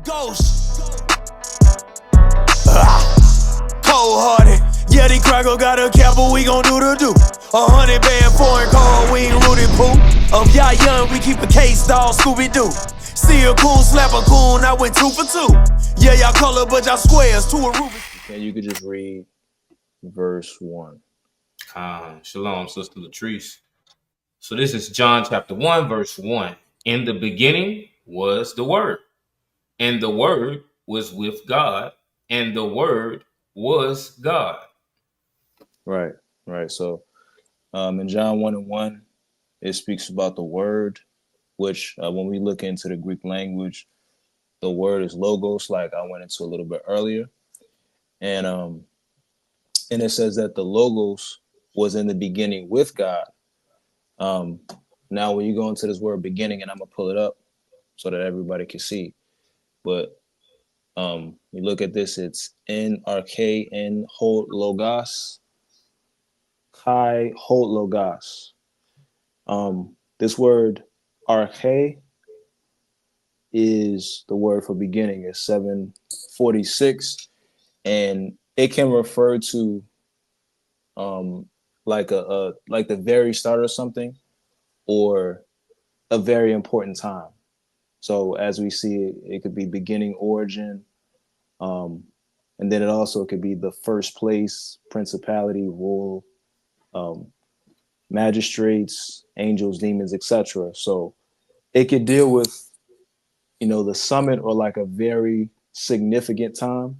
Ghost. Cold-hearted. Yeah, the cracker got a cap, but we gon' do the do. 100 band foreign car, we ain't rooted poo. Of y'all young, we keep a case, dog, Scooby-Doo. See a coon, slap a coon, I went 2 for 2. Yeah, y'all color, but y'all squares, 2 a Rubik. Okay, you could just read verse 1. Shalom, Sister Latrice. So this is John chapter 1, verse 1. In the beginning was the Word, and the Word was with God, and the Word was God. Right. So in John 1 and 1, it speaks about the Word, which when we look into the Greek language, the word is logos, like I went into a little bit earlier. And it says that the logos was in the beginning with God. Now, when you go into this word beginning, and I'm going to pull it up so that everybody can see, but you look at this, it's in arche in hot logos, kai hot logos. This word arche is the word for beginning. It's 746, and it can refer to like like the very start of something or a very important time. So as we see it, it could be beginning, origin, and then it also could be the first place, principality, rule, magistrates, angels, demons, etc. So it could deal with, the summit or like a very significant time,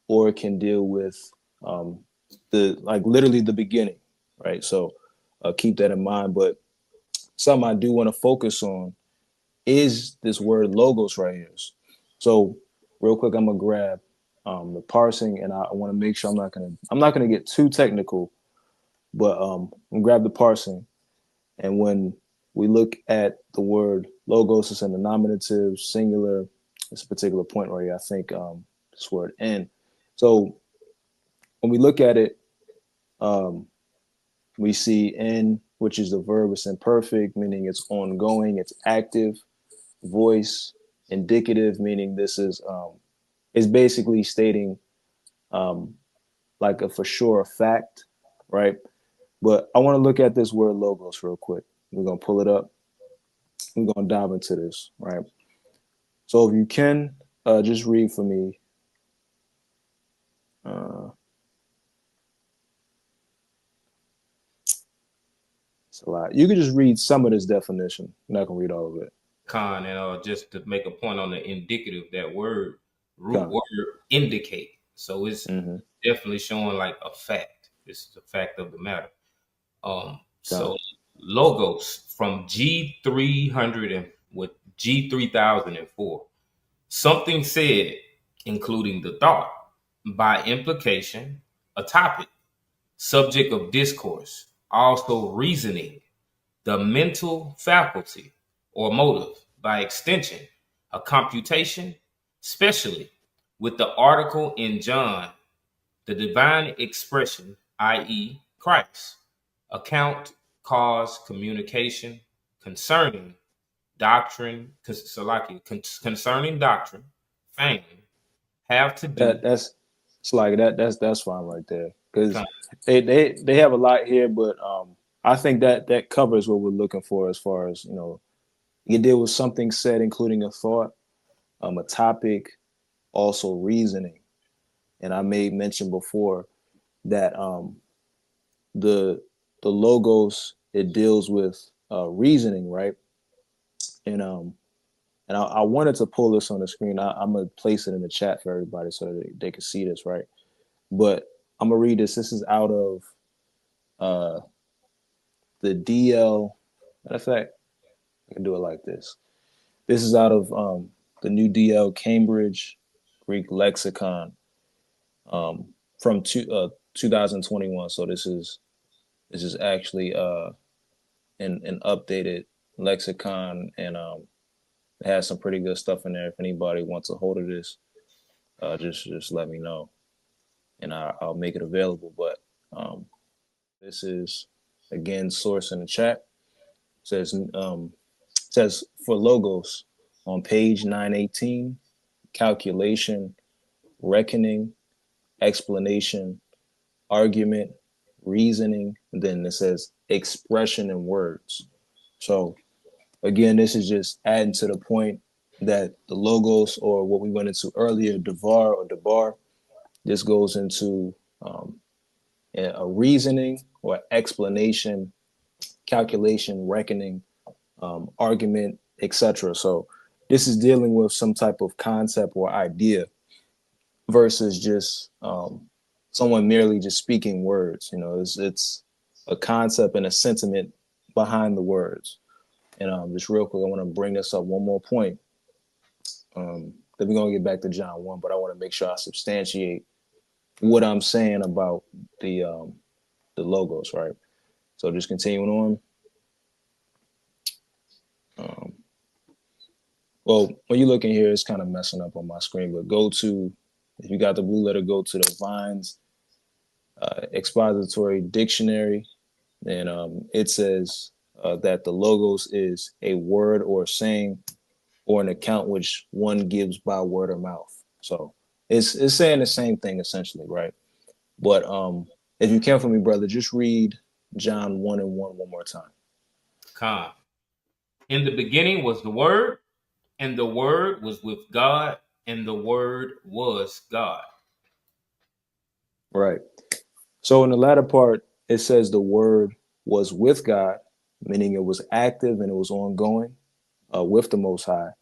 or it can deal with the like literally the beginning, right? So keep that in mind. But something I do want to focus on is this word logos right here. So real quick, I'm gonna grab the parsing, and I want to make sure I'm not gonna get too technical, but I'm gonna grab the parsing, and when we look at the word logos, it's in the nominative, singular. It's a particular point right here. I think this word in. So when we look at it, we see in, which is the verb, it's imperfect, meaning it's ongoing, it's active, voice, indicative, meaning this is basically stating like a for sure fact, right? But I want to look at this word logos real quick. We're gonna pull it up. We're gonna dive into this, right? So if you can just read for me. It's a lot. You could just read some of this definition. I'm not gonna read all of it. And just to make a point on the indicative, that word, root word, indicate. So it's definitely showing like a fact. This is a fact of the matter. So logos from G300 and with G3004. Something said, including the thought, by implication, a topic, subject of discourse, also reasoning, the mental faculty or motive, by extension, a computation, especially with the article in John, the divine expression, i.e., Christ, account, cause, communication, concerning doctrine, concerning doctrine, fame, have to do. That's it's like that's fine right there, because they have a lot here, but I think that covers what we're looking for as far as you deal with something said, including a thought, a topic, also reasoning, and I made mention before that the logos, it deals with reasoning, right? And I wanted to pull this on the screen. I'm gonna place it in the chat for everybody so that they can see this, right? But I'm gonna read this. This is out of the DL. Matter of fact, I can do it like this. This is out of the new DL Cambridge Greek Lexicon from 2021. So this is actually an updated lexicon, and it has some pretty good stuff in there. If anybody wants a hold of this, just let me know, and I'll make it available. But this is again source in the chat. It says for logos on page 918, calculation, reckoning, explanation, argument, reasoning, and then it says expression in words. So again, this is just adding to the point that the logos, or what we went into earlier, devar or debar, this goes into a reasoning or explanation, calculation, reckoning, argument, etc. So this is dealing with some type of concept or idea versus just someone merely just speaking words. You know, it's a concept and a sentiment behind the words. And just real quick, I want to bring this up one more point. Then we're gonna get back to John 1, but I want to make sure I substantiate what I'm saying about the logos, right? So just continuing on. Well, when you look in here, it's kind of messing up on my screen, but go to, if you got the blue letter, go to the Vine's expository dictionary. And it says that the logos is a word or saying or an account which one gives by word of mouth. So it's saying the same thing essentially, right? But if you can for me, brother, just read John 1:1 one more time. Con. In the beginning was the Word, and the Word was with God, and the Word was God. Right. So in the latter part, it says the Word was with God, meaning it was active and it was ongoing with the Most High.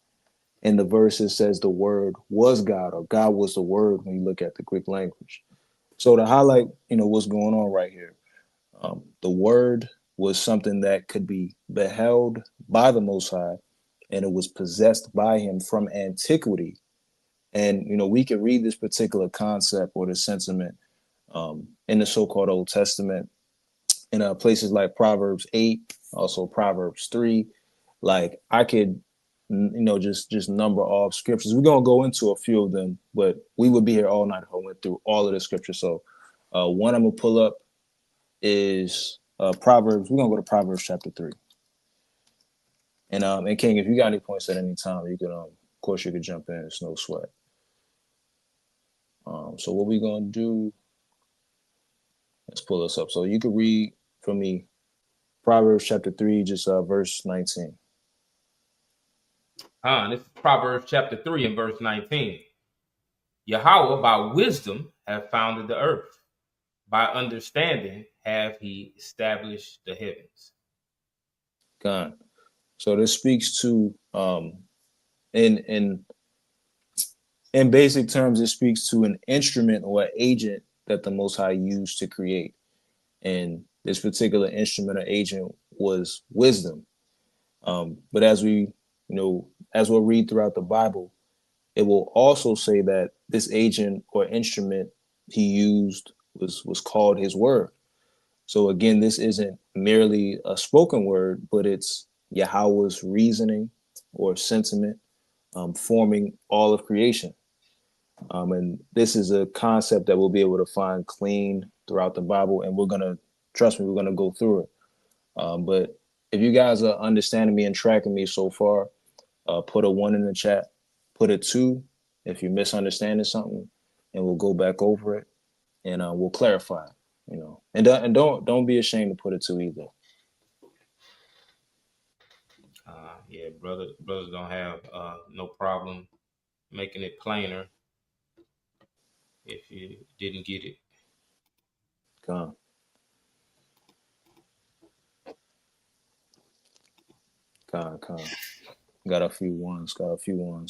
In the verse, it says the Word was God, or God was the Word when you look at the Greek language. So to highlight, what's going on right here, the Word was something that could be beheld by the Most High, and it was possessed by Him from antiquity. And, we can read this particular concept or the sentiment in the so-called Old Testament in places like Proverbs 8, also Proverbs 3. Like I could, just number off scriptures. We're going to go into a few of them, but we would be here all night if I went through all of the scriptures. So one I'm going to pull up is Proverbs. We're going to go to Proverbs chapter 3. And King, if you got any points at any time, you can, of course, you could jump in. It's no sweat. So what we're going to do, let's pull this up. So you could read for me Proverbs chapter 3, just verse 19. This is Proverbs chapter 3 and verse 19. Yahweh by wisdom have founded the earth. By understanding have he established the heavens. God. So this speaks to in basic terms, it speaks to an instrument or an agent that the Most High used to create. And this particular instrument or agent was wisdom. But as we, as we'll read throughout the Bible, it will also say that this agent or instrument he used was called his word. So again, this isn't merely a spoken word, but it's Yahweh's reasoning or sentiment forming all of creation. And this is a concept that we'll be able to find clean throughout the Bible, and we're going to go through it. But if you guys are understanding me and tracking me so far, put a 1 in the chat, put a 2 if you're misunderstanding something, and we'll go back over it and we'll clarify, and don't be ashamed to put a 2 either. Yeah, brothers don't have no problem making it plainer if you didn't get it. Come. Got a few ones.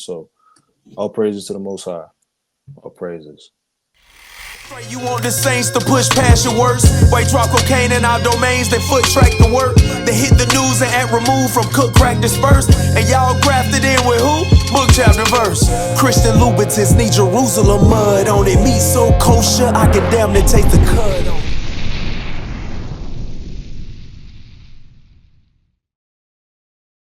So all praises to the Most High. All praises. You want the saints to push past your worst. White drop cocaine in our domains, they foot track the work. They hit the news and act removed from cook, crack, dispersed. And y'all grafted in with who? Book, chapter, verse. Christian Louboutins need Jerusalem mud on it. Meat so kosher, I can damn near taste the cud on it.